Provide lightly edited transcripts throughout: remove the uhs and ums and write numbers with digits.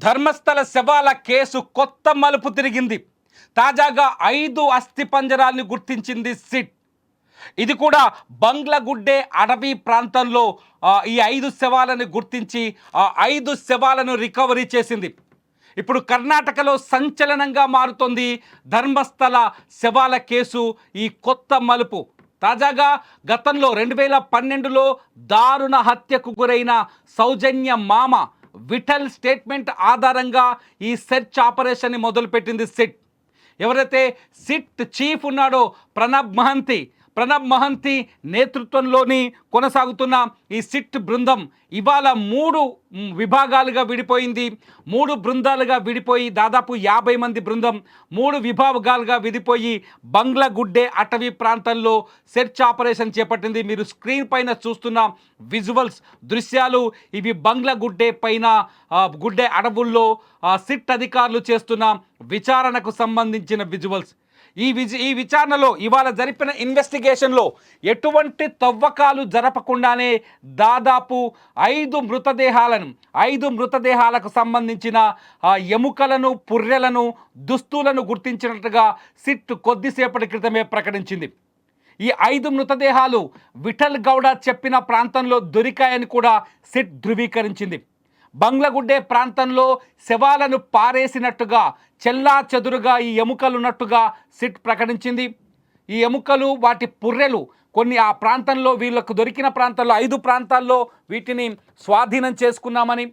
ధర్మస్థల శవాల కేసు కొత్త మలుపు తిరిగింది. తాజాగా 5 అస్థిపంజరాల్ని గుర్తించింది సిట్. ఇది కూడా బంగ్లాగుడ్డే అడవి ప్రాంతంలో ఈ 5 శవాలను గుర్తించి 5 శవాలను రికవరీ చేసింది. ఇప్పుడు కర్ణాటకలో సంచలనంగా మారుతోంది ధర్మస్థల శవాల కేసు. ఈ కొత్త మలుపు తాజాగా గతంలో 2012లో దారుణ హత్యకు గురైన సౌజన్య మామ విఠల్ స్టేట్మెంట్ ఆధారంగా ఈ సెర్చ్ ఆపరేషన్ని మొదలుపెట్టింది సిట్. ఎవరైతే సిట్ చీఫ్ ఉన్నాడో ప్రణబ్ మహంతి నేతృత్వంలోని కొనసాగుతున్న ఈ సిట్ బృందం ఇవాళ 3 విభాగాలుగా విడిపోయింది. 3 బృందాలుగా విడిపోయి దాదాపు 50 మంది బృందం 3 విభాగాలుగా విడిపోయి బంగ్లాగుడ్డే అటవీ ప్రాంతంలో సెర్చ్ ఆపరేషన్ చేపట్టింది. మీరు స్క్రీన్ పైన చూస్తున్న విజువల్స్ దృశ్యాలు ఇవి బంగ్లాగుడ్డే పైన గుడ్డే అడవుల్లో సిట్ అధికారులు చేస్తున్న విచారణకు సంబంధించిన విజువల్స్. ఈ విచారణలో ఇవాళ జరిపిన ఇన్వెస్టిగేషన్లో ఎటువంటి తవ్వకాలు జరపకుండానే దాదాపు 5 మృతదేహాలకు సంబంధించిన ఎముకలను, పుర్రెలను, దుస్తులను గుర్తించినట్టుగా సిట్ కొద్దిసేపటి క్రితమే ప్రకటించింది. ఈ 5 మృతదేహాలు విఠల్ గౌడ చెప్పిన ప్రాంతంలో దొరికాయని కూడా సిట్ ధృవీకరించింది. బంగ్లాగుడ్డే ప్రాంతంలో శవాలను పారేసినట్టుగా చెల్లాచెదురుగా ఈ ఎముకలున్నట్టుగా సిట్ ప్రకటించింది. ఈ ఎముకలు, వాటి పుర్రెలు కొన్ని ఆ ప్రాంతంలో వీళ్ళకు దొరికిన ప్రాంతాల్లో 5 ప్రాంతాల్లో వీటిని స్వాధీనం చేసుకున్నామని,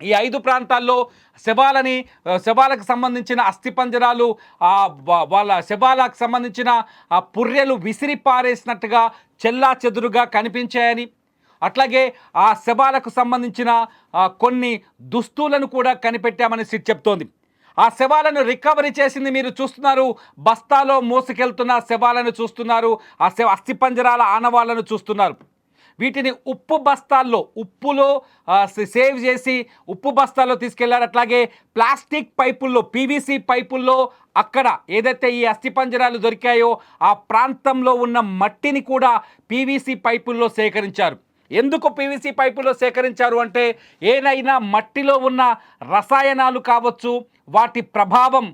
ఈ 5 ప్రాంతాల్లో శవాలకు సంబంధించిన అస్థిపంజరాలు, వాళ్ళ శవాలకు సంబంధించిన పుర్రెలు విసిరి పారేసినట్టుగా చెల్లాచెదురుగా కనిపించాయని, అట్లాగే ఆ శవాలకు సంబంధించిన కొన్ని దుస్తులను కూడా కనిపెట్టామని సిట్ చెప్తోంది. ఆ శవాలను రికవరీ చేసింది మీరు చూస్తున్నారు. బస్తాలో మోసుకెళ్తున్న శవాలను చూస్తున్నారు. ఆ అస్థిపంజరాల ఆనవాళ్లను చూస్తున్నారు. వీటిని ఉప్పులో సేవ్ చేసి ఉప్పు బస్తాల్లో తీసుకెళ్లారు. అట్లాగే ప్లాస్టిక్ పైపుల్లో, పీవీసీ పైపుల్లో అక్కడ ఏదైతే ఈ అస్థిపంజరాలు దొరికాయో ఆ ప్రాంతంలో ఉన్న మట్టిని కూడా పీవీసీ పైపుల్లో సేకరించారు. ఎందుకు పీవీసీ పైపులో సేకరించారు అంటే ఏదైనా మట్టిలో ఉన్న రసాయనాలు కావచ్చు, వాటి ప్రభావం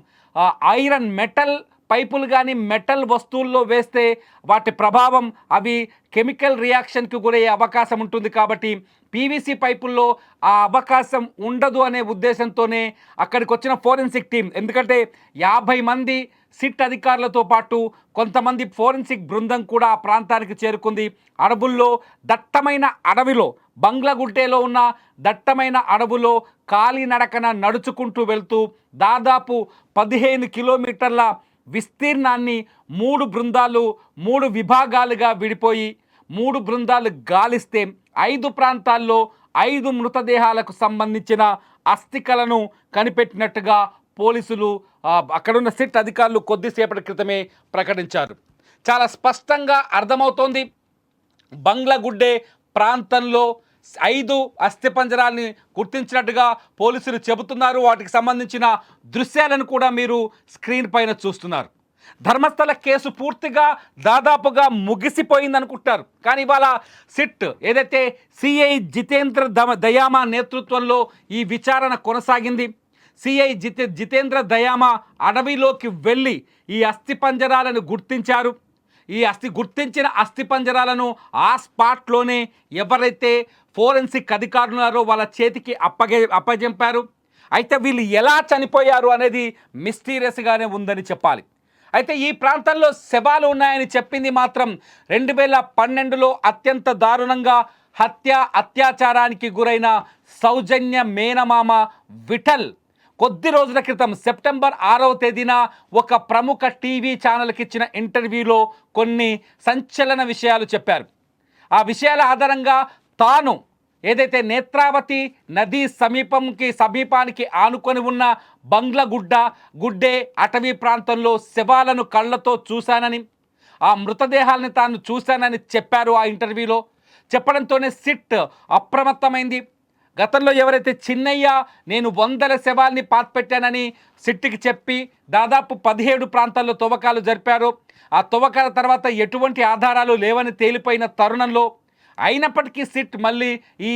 ఐరన్ మెటల్ పైపులు కానీ మెటల్ వస్తువుల్లో వేస్తే వాటి ప్రభావం అవి కెమికల్ రియాక్షన్కి గురయ్యే అవకాశం ఉంటుంది. కాబట్టి పీవీసీ పైపుల్లో ఆ అవకాశం ఉండదు అనే ఉద్దేశంతోనే అక్కడికి వచ్చిన ఫోరెన్సిక్ టీం, ఎందుకంటే 50 మంది సిట్ అధికారులతో పాటు కొంతమంది ఫోరెన్సిక్ బృందం కూడా ఆ ప్రాంతానికి చేరుకుంది. అడవుల్లో దట్టమైన అడవిలో, బంగ్లాగుడ్డేలో ఉన్న దట్టమైన అడవులో కాలినడకన నడుచుకుంటూ వెళ్తూ దాదాపు 15 కిలోమీటర్ల విస్తీర్ణాన్ని 3 విభాగాలుగా విడిపోయి 3 బృందాలు గాలిస్తే 5 ప్రాంతాల్లో 5 మృతదేహాలకు సంబంధించిన అస్థికలను కనిపెట్టినట్టుగా పోలీసులు, అక్కడున్న సిట్ అధికారులు కొద్దిసేపటి క్రితమే ప్రకటించారు. చాలా స్పష్టంగా అర్థమవుతోంది బంగ్లాగుడ్డే ప్రాంతంలో 5 అస్థిపంజరాల్ని గుర్తించినట్టుగా పోలీసులు చెబుతున్నారు. వాటికి సంబంధించిన దృశ్యాలను కూడా మీరు స్క్రీన్ పైన చూస్తున్నారు. ధర్మస్థల కేసు పూర్తిగా దాదాపుగా ముగిసిపోయింది అనుకుంటారు. కానీ ఇవాళ సిట్ ఏదైతే సిఐ జితేంద్ర దయామా నేతృత్వంలో ఈ విచారణ కొనసాగింది. సిఐ జితేంద్ర దయామా అడవిలోకి వెళ్ళి ఈ అస్థిపంజరాలను గుర్తించారు. గుర్తించిన అస్థిపంజరాలను ఆ స్పాట్లోనే ఎవరైతే ఫోరెన్సిక్ అధికారులు ఉన్నారో వాళ్ళ చేతికి అప్పజెంపారు. అయితే వీళ్ళు ఎలా చనిపోయారు అనేది మిస్టీరియస్గానే ఉందని చెప్పాలి. అయితే ఈ ప్రాంతంలో శవాలు ఉన్నాయని చెప్పింది మాత్రం 2012లో అత్యంత దారుణంగా అత్యాచారానికి గురైన సౌజన్య మేనమామ విఠల్ కొద్ది రోజుల క్రితం సెప్టెంబర్ 6వ తేదీన ఒక ప్రముఖ టీవీ ఛానల్కి ఇచ్చిన ఇంటర్వ్యూలో కొన్ని సంచలన విషయాలు చెప్పారు. ఆ విషయాల ఆధారంగా తాను ఏదైతే నేత్రావతి నదీ సమీపానికి ఆనుకొని ఉన్న బంగ్లాగుడ్డే అటవీ ప్రాంతంలో శవాలను కళ్ళతో చూశానని, ఆ మృతదేహాలని తాను చూశానని చెప్పారు. ఆ ఇంటర్వ్యూలో చెప్పడంతోనే సిట్ అప్రమత్తమైంది. గతంలో ఎవరైతే చిన్నయ్య నేను 100 శవాల్ని పాతిపెట్టానని సిట్కి చెప్పి దాదాపు 17 ప్రాంతాల్లో తవ్వకాలు జరిపారు. ఆ తవ్వకాల తర్వాత ఎటువంటి ఆధారాలు లేవని తేలిపోయిన తరుణంలో అయినప్పటికీ సిట్ మళ్ళీ ఈ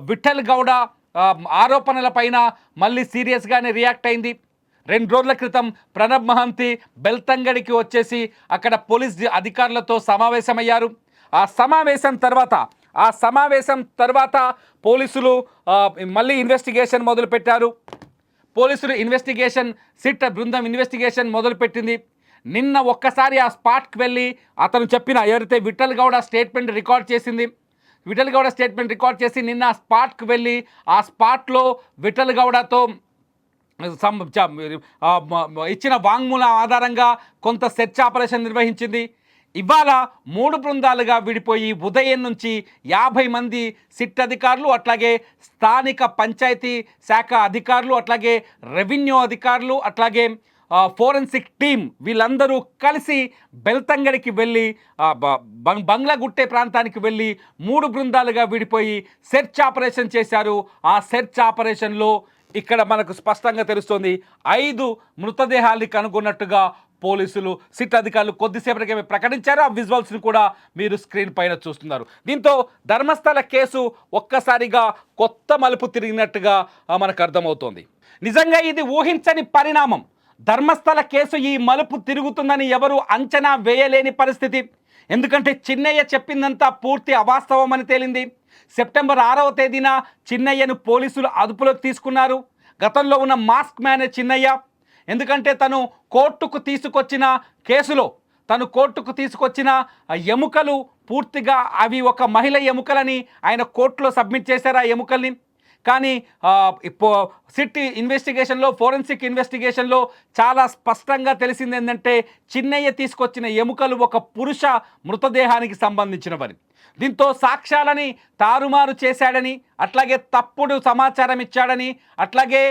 విఠల్ గౌడ ఆరోపణలపైన మళ్ళీ సీరియస్గానే రియాక్ట్ అయింది. 2 రోజుల క్రితం ప్రణబ్ మహంతి బెల్తంగడికి వచ్చేసి అక్కడ పోలీస్ అధికారులతో సమావేశమయ్యారు. ఆ సమావేశం తర్వాత పోలీసులు మళ్ళీ ఇన్వెస్టిగేషన్ మొదలుపెట్టారు. సిట్ బృందం ఇన్వెస్టిగేషన్ మొదలుపెట్టింది. నిన్న ఒక్కసారి ఆ స్పాట్కి వెళ్ళి అతను చెప్పిన ఎవరైతే విఠల్ గౌడ స్టేట్మెంట్ రికార్డ్ చేసి నిన్న ఆ స్పాట్కి వెళ్ళి ఆ స్పాట్లో విఠల్ గౌడతో ఇచ్చిన వాంగ్మూలం ఆధారంగా కొంత సెర్చ్ ఆపరేషన్ నిర్వహించింది. ఇవాళ 3 బృందాలుగా విడిపోయి ఉదయం నుంచి 50 మంది సిట్ అధికారులు, అట్లాగే స్థానిక పంచాయతీ శాఖ అధికారులు, అట్లాగే రెవెన్యూ అధికారులు, అట్లాగే ఫోరెన్సిక్ టీం వీళ్ళందరూ కలిసి బెల్తంగడికి వెళ్ళి బంగ్లాగుట్టే ప్రాంతానికి వెళ్ళి 3 బృందాలుగా విడిపోయి సెర్చ్ ఆపరేషన్ చేశారు. ఆ సెర్చ్ ఆపరేషన్లో ఇక్కడ మనకు స్పష్టంగా తెలుస్తోంది 5 మృతదేహాల్ని కనుగొన్నట్టుగా పోలీసులు సిట్ అధికారులు కొద్దిసేపటికే ప్రకటించారు. ఆ విజువల్స్ని కూడా మీరు స్క్రీన్ పైన చూస్తున్నారు. దీంతో ధర్మస్థల కేసు ఒక్కసారిగా కొత్త మలుపు తిరిగినట్టుగా మనకు అర్థమవుతోంది. నిజంగా ఇది ఊహించని పరిణామం. ధర్మస్థల కేసు ఈ మలుపు తిరుగుతుందని ఎవరు అంచనా వేయలేని పరిస్థితి. ఎందుకంటే చిన్నయ్య చెప్పిందంతా పూర్తి అవాస్తవం అని తేలింది. సెప్టెంబర్ 6వ తేదీన చిన్నయ్యను పోలీసులు అదుపులోకి తీసుకున్నారు. గతంలో ఉన్న మాస్క్ మ్యానే చిన్నయ్య. ఎందుకంటే తను కోర్టుకు తీసుకొచ్చిన ఎముకలు పూర్తిగా అవి ఒక మహిళ ఎముకలని ఆయన కోర్టులో సబ్మిట్ చేశారు. ఆ ఎముకల్ని కానీ సిట్ ఇన్వెస్టిగేషన్లో, ఫోరెన్సిక్ ఇన్వెస్టిగేషన్లో చాలా స్పష్టంగా తెలిసింది ఏంటంటే చిన్నయ్య తీసుకొచ్చిన ఎముకలు ఒక పురుష మృతదేహానికి సంబంధించినవని. దీంతో సాక్ష్యాలని తారుమారు చేశాడని, అట్లాగే తప్పుడు సమాచారం ఇచ్చాడని, అట్లాగే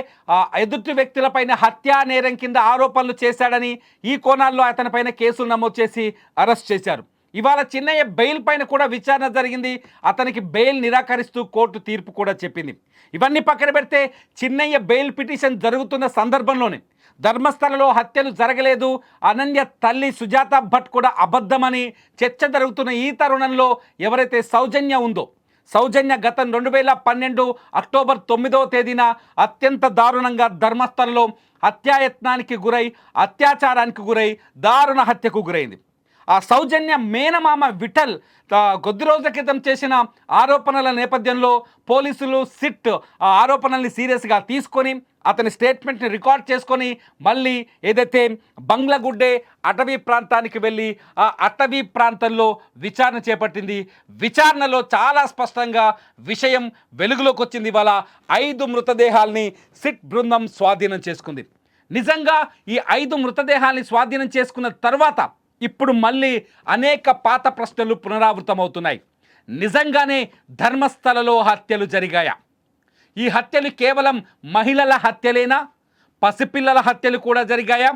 ఎదుటి వ్యక్తులపైన హత్యా నేరం కింద ఆరోపణలు చేశాడని ఈ కోణాల్లో అతనిపైన కేసులు నమోదు చేసి అరెస్ట్ చేశారు. ఇవాళ చిన్నయ్య బెయిల్ పైన కూడా విచారణ జరిగింది. అతనికి బెయిల్ నిరాకరిస్తూ కోర్టు తీర్పు కూడా చెప్పింది. ఇవన్నీ పక్కన పెడితే చిన్నయ్య బెయిల్ పిటిషన్ జరుగుతున్న సందర్భంలోనే ధర్మస్థలలో హత్యలు జరగలేదు, అనన్య తల్లి సుజాత భట్ కూడా అబద్ధమని చర్చ జరుగుతున్న ఈ తరుణంలో ఎవరైతే సౌజన్య గత 2012 అక్టోబర్ 9వ తేదీన అత్యంత దారుణంగా ధర్మస్థలలో అత్యాచారానికి గురై దారుణ హత్యకు గురైంది. ఆ సౌజన్య మేనమామ విఠల్ కొద్ది రోజుల క్రితం చేసిన ఆరోపణల నేపథ్యంలో పోలీసులు సిట్ ఆ ఆరోపణల్ని సీరియస్గా తీసుకొని అతని స్టేట్మెంట్ని రికార్డ్ చేసుకొని మళ్ళీ ఏదైతే బంగ్లాగుడ్డే అటవీ ప్రాంతానికి వెళ్ళి ఆ అటవీ ప్రాంతంలో విచారణ చేపట్టింది. విచారణలో చాలా స్పష్టంగా విషయం వెలుగులోకి వచ్చింది. ఇవాళ 5 మృతదేహాల్ని సిట్ బృందం స్వాధీనం చేసుకుంది. నిజంగా ఈ 5 మృతదేహాల్ని స్వాధీనం చేసుకున్న తర్వాత ఇప్పుడు మళ్ళీ అనేక పాత ప్రశ్నలు పునరావృతమవుతున్నాయి. నిజంగానే ధర్మస్థలలో హత్యలు జరిగాయా? ఈ హత్యలు కేవలం మహిళల హత్యలేనా? పసిపిల్లల హత్యలు కూడా జరిగాయా?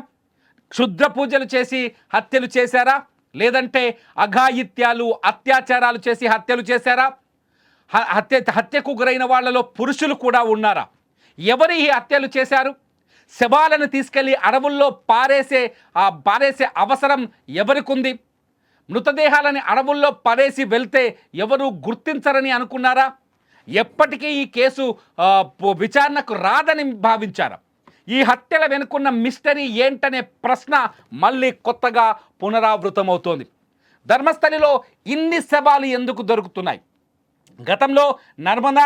క్షుద్ర పూజలు చేసి హత్యలు చేశారా? లేదంటే అఘాయిత్యాలు, అత్యాచారాలు చేసి హత్యలు చేశారా? హత్యకు గురైన వాళ్ళలో పురుషులు కూడా ఉన్నారా? ఎవరు ఈ హత్యలు చేశారు? శవాలను తీసుకెళ్లి అడవుల్లో పారేసే అవసరం ఎవరికుంది? మృతదేహాలని అడవుల్లో పడేసి వెళ్తే ఎవరు గుర్తించరని అనుకున్నారా? ఎప్పటికీ ఈ కేసు విచారణకు రాదని భావించారా? ఈ హత్యల వెనుకున్న మిస్టరీ ఏంటనే ప్రశ్న మళ్ళీ కొత్తగా పునరావృతమవుతోంది. ధర్మస్థలిలో ఇన్ని శవాలు ఎందుకు దొరుకుతున్నాయి? గతంలో నర్మదా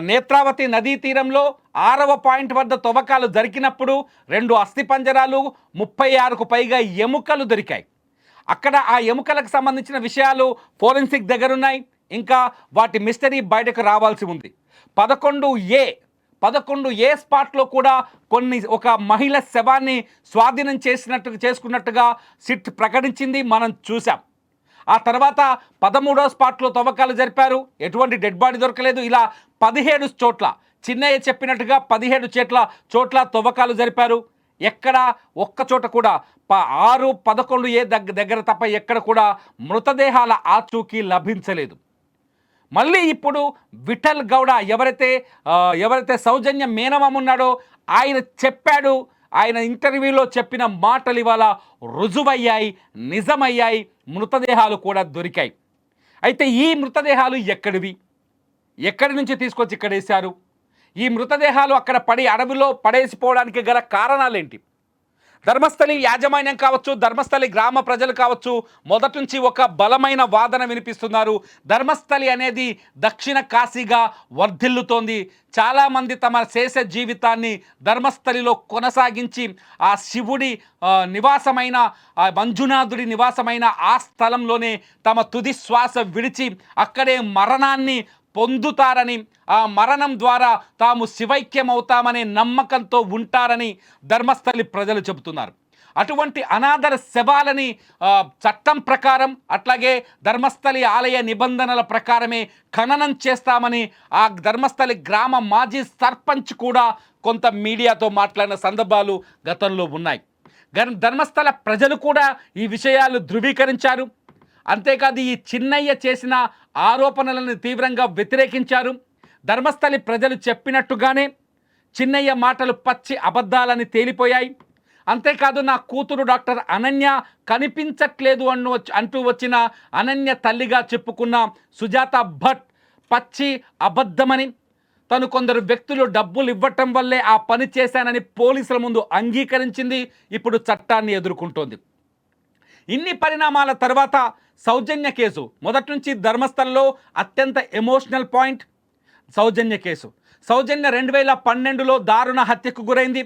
నేత్రావతి నదీ తీరంలో 6వ పాయింట్ వద్ద తవ్వకాలు జరిగినప్పుడు 2 అస్థిపంజరాలు, 36కు పైగా ఎముకలు దొరికాయి. అక్కడ ఆ ఎముకలకు సంబంధించిన విషయాలు ఫోరెన్సిక్ దగ్గరున్నాయి. ఇంకా వాటి మిస్టరీ బయటకు రావాల్సి ఉంది. 11A స్పాట్లో కూడా ఒక మహిళ శవాన్ని స్వాధీనం చేసుకున్నట్టుగా సిట్ ప్రకటించింది, మనం చూసాం. ఆ తర్వాత 13వ స్పాట్లో తవ్వకాలు జరిపారు, ఎటువంటి డెడ్ బాడీ దొరకలేదు. ఇలా 17 చోట్ల చిన్నయ్య చెప్పినట్టుగా 17 చోట్ల తవ్వకాలు జరిపారు. ఎక్కడ ఒక్క చోట కూడా 11A దగ్గర తప్ప ఎక్కడ కూడా మృతదేహాల ఆచూకీ లభించలేదు. మళ్ళీ ఇప్పుడు విఠల్ గౌడ ఎవరైతే సౌజన్య మేనమామ ఉన్నాడో ఆయన ఇంటర్వ్యూలో చెప్పిన మాటలు ఇవాళ రుజువయ్యాయి, నిజమయ్యాయి. మృతదేహాలు కూడా దొరికాయి. అయితే ఈ మృతదేహాలు ఎక్కడి నుంచి తీసుకొచ్చి ఇక్కడ వేశారు? ఈ మృతదేహాలు అక్కడ పడి అడవిలో పడేసిపోవడానికి గల కారణాలేంటి? ధర్మస్థలి యాజమాన్యం కావచ్చు, ధర్మస్థలి గ్రామ ప్రజలు కావచ్చు, మొదటి నుంచి ఒక బలమైన వాదన వినిపిస్తున్నారు. ధర్మస్థలి అనేది దక్షిణ కాశీగా వర్ధిల్లుతోంది. చాలామంది తమ శేష జీవితాన్ని ధర్మస్థలిలో కొనసాగించి ఆ శివుడి నివాసమైన మంజునాథుడి నివాసమైన ఆ స్థలంలోనే తమ తుది శ్వాస విడిచి అక్కడే మరణాన్ని పొందుతారని, ఆ మరణం ద్వారా తాము శివైక్యమవుతామనే నమ్మకంతో ఉంటారని ధర్మస్థలి ప్రజలు చెబుతున్నారు. అటువంటి అనాథల శవాలని చట్టం ప్రకారం అట్లాగే ధర్మస్థలి ఆలయ నిబంధనల ప్రకారమే ఖననం చేస్తామని ఆ ధర్మస్థలి గ్రామ మాజీ సర్పంచ్ కూడా కొంత మీడియాతో మాట్లాడిన సందర్భాలు గతంలో ఉన్నాయి. ధర్మస్థల ప్రజలు కూడా ఈ విషయాలు ధృవీకరించారు. అంతేకాదు ఈ చిన్నయ్య చేసిన ఆరోపణలను తీవ్రంగా వ్యతిరేకించారు. ధర్మస్థలి ప్రజలు చెప్పినట్టుగానే చిన్నయ్య మాటలు పచ్చి అబద్ధాలని తేలిపోయాయి. అంతేకాదు నా కూతురు డాక్టర్ అనన్య కనిపించట్లేదు అంటూ వచ్చిన అనన్య తల్లిగా చెప్పుకున్న సుజాత భట్ పచ్చి అబద్ధమని, తను కొందరు వ్యక్తులు డబ్బులు ఇవ్వటం వల్లే ఆ పని చేశానని పోలీసుల ముందు అంగీకరించింది. ఇప్పుడు చట్టాన్ని ఎదుర్కొంటోంది. ఇన్ని పరిణామాల తర్వాత సౌజన్య కేసు మొదటి నుంచి ధర్మస్థలంలో అత్యంత ఎమోషనల్ పాయింట్ సౌజన్య కేసు. సౌజన్య 2012లో దారుణ హత్యకు గురైంది.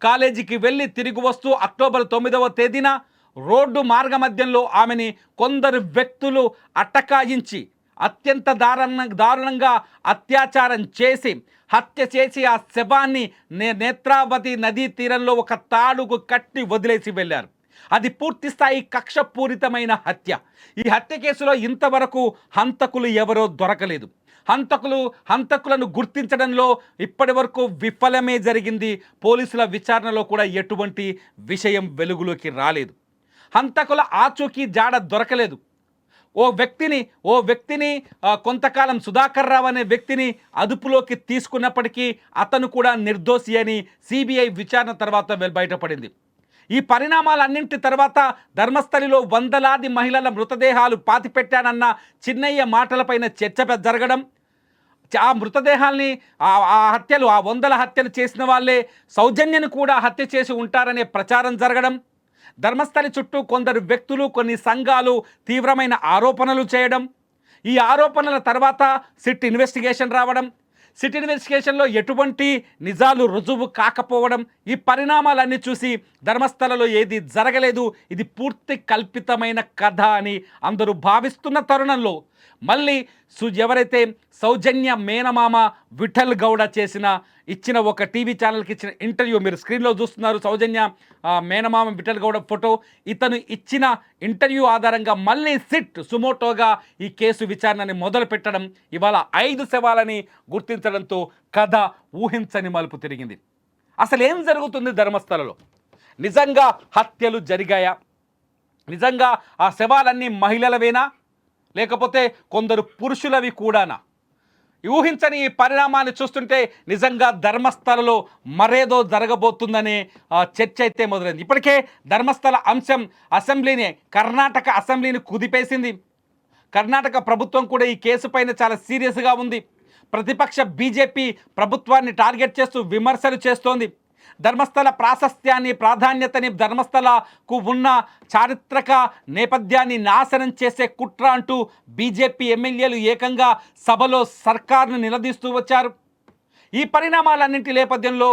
కాలేజీకి వెళ్ళి తిరిగి వస్తూ అక్టోబర్ 9వ తేదీన రోడ్డు మార్గమధ్యంలో ఆమెని కొందరు వ్యక్తులు అట్టకాయించి అత్యంత దారుణంగా అత్యాచారం చేసి హత్య చేసి ఆ శవాన్ని నేత్రావతి నదీ తీరంలో ఒక తాడుకు కట్టి వదిలేసి వెళ్ళారు. అది పూర్తిస్థాయి కక్షపూరితమైన హత్య. ఈ హత్య కేసులో ఇంతవరకు హంతకులు ఎవరో దొరకలేదు. హంతకులను గుర్తించడంలో ఇప్పటి వరకు విఫలమే జరిగింది. పోలీసుల విచారణలో కూడా ఎటువంటి విషయం వెలుగులోకి రాలేదు. హంతకుల ఆచూకీ జాడ దొరకలేదు. ఓ వ్యక్తిని కొంతకాలం సుధాకర్ రావు అనే వ్యక్తిని అదుపులోకి తీసుకున్నప్పటికీ అతను కూడా నిర్దోషి అని సిబిఐ విచారణ తర్వాత బయటపడింది. ఈ పరిణామాలన్నింటి తర్వాత ధర్మస్థలిలో వందలాది మహిళల మృతదేహాలు పాతిపెట్టానన్న చిన్నయ్య మాటలపైన చర్చ జరగడం, ఆ మృతదేహాల్ని ఆ హత్యలు ఆ వందల హత్యలు చేసిన వాళ్ళే సౌజన్యను కూడా హత్య చేసి ఉంటారనే ప్రచారం జరగడం, ధర్మస్థలి చుట్టూ కొందరు వ్యక్తులు కొన్ని సంఘాలు తీవ్రమైన ఆరోపణలు చేయడం, ఈ ఆరోపణల తర్వాత సిట్ ఇన్వెస్టిగేషన్ రావడం, సిట్ ఇన్వెస్టిగేషన్లో ఎటువంటి నిజాలు రుజువు కాకపోవడం, ఈ పరిణామాలన్నీ చూసి ధర్మస్థలలో ఏది జరగలేదు, ఇది పూర్తి కల్పితమైన కథ అని అందరూ భావిస్తున్న తరుణంలో మళ్ళీ ఎవరైతే సౌజన్య మేనమామ విఠల్ గౌడ ఇచ్చిన ఒక టీవీ ఛానల్కి ఇచ్చిన ఇంటర్వ్యూ మీరు స్క్రీన్లో చూస్తున్నారు. సౌజన్య మేనమామ విఠల్ గౌడ ఫోటో. ఇతను ఇచ్చిన ఇంటర్వ్యూ ఆధారంగా మళ్ళీ సిట్ సుమోటోగా ఈ కేసు విచారణని మొదలు పెట్టడం, ఇవాళ 5 శవాలని గుర్తించడంతో కథ ఊహించని మలుపు తిరిగింది. అసలు ఏం జరుగుతుంది ధర్మస్థలలో? నిజంగా హత్యలు జరిగాయా? నిజంగా ఆ శవాలన్నీ మహిళలవేనా, లేకపోతే కొందరు పురుషులవి కూడానా? ఊహించని ఈ పరిణామాన్ని చూస్తుంటే నిజంగా ధర్మస్థలలో మరేదో జరగబోతుందనే చర్చ అయితే మొదలైంది. ఇప్పటికే ధర్మస్థల అంశం కర్ణాటక అసెంబ్లీని కుదిపేసింది. కర్ణాటక ప్రభుత్వం కూడా ఈ కేసు పైన చాలా సీరియస్గా ఉంది. ప్రతిపక్ష బీజేపీ ప్రభుత్వాన్ని టార్గెట్ చేస్తూ విమర్శలు చేస్తోంది. ధర్మస్థల ప్రాశస్త్యాన్ని ప్రాధాన్యతని ధర్మస్థలకు ఉన్న చారిత్రక నేపథ్యాన్ని నాశనం చేసే కుట్ర అంటూ బీజేపీ ఎమ్మెల్యేలు ఏకంగా సభలో సర్కార్ను నిలదీస్తూ వచ్చారు. ఈ పరిణామాలన్నింటి నేపథ్యంలో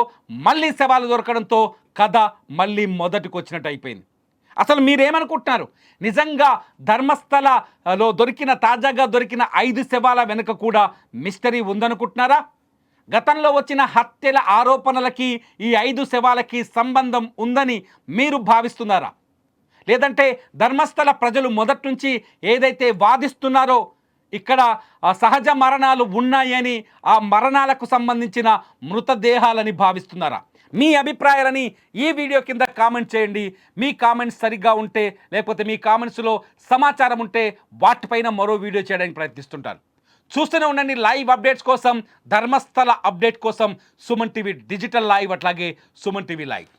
మళ్ళీ శవాలు దొరకడంతో కథ మళ్ళీ మొదటికి వచ్చినట్టు అయిపోయింది. అసలు మీరేమనుకుంటున్నారు? నిజంగా ధర్మస్థలలో తాజాగా దొరికిన 5 శవాల వెనుక కూడా మిస్టరీ ఉందనుకుంటున్నారా? గతంలో వచ్చిన హత్యల ఆరోపణలకి ఈ 5 శవాలకి సంబంధం ఉందని మీరు భావిస్తున్నారా? లేదంటే ధర్మస్థల ప్రజలు మొదటి నుంచి ఏదైతే వాదిస్తున్నారో ఇక్కడ సహజ మరణాలు ఉన్నాయని, ఆ మరణాలకు సంబంధించిన మృతదేహాలని భావిస్తున్నారా? మీ అభిప్రాయాలని ఈ వీడియో కింద కామెంట్ చేయండి. మీ కామెంట్స్ సరిగ్గా ఉంటే, లేకపోతే మీ కామెంట్స్లో సమాచారం ఉంటే వాటిపైన మరో వీడియో చేయడానికి ప్రయత్నిస్తుంటాను. చూస్తూనే ఉండండి లైవ్ అప్డేట్స్ కోసం, ధర్మస్థల అప్డేట్ కోసం సుమన్ టీవీ డిజిటల్ లైవ్, అట్లాగే సుమన్ టీవీ లైవ్.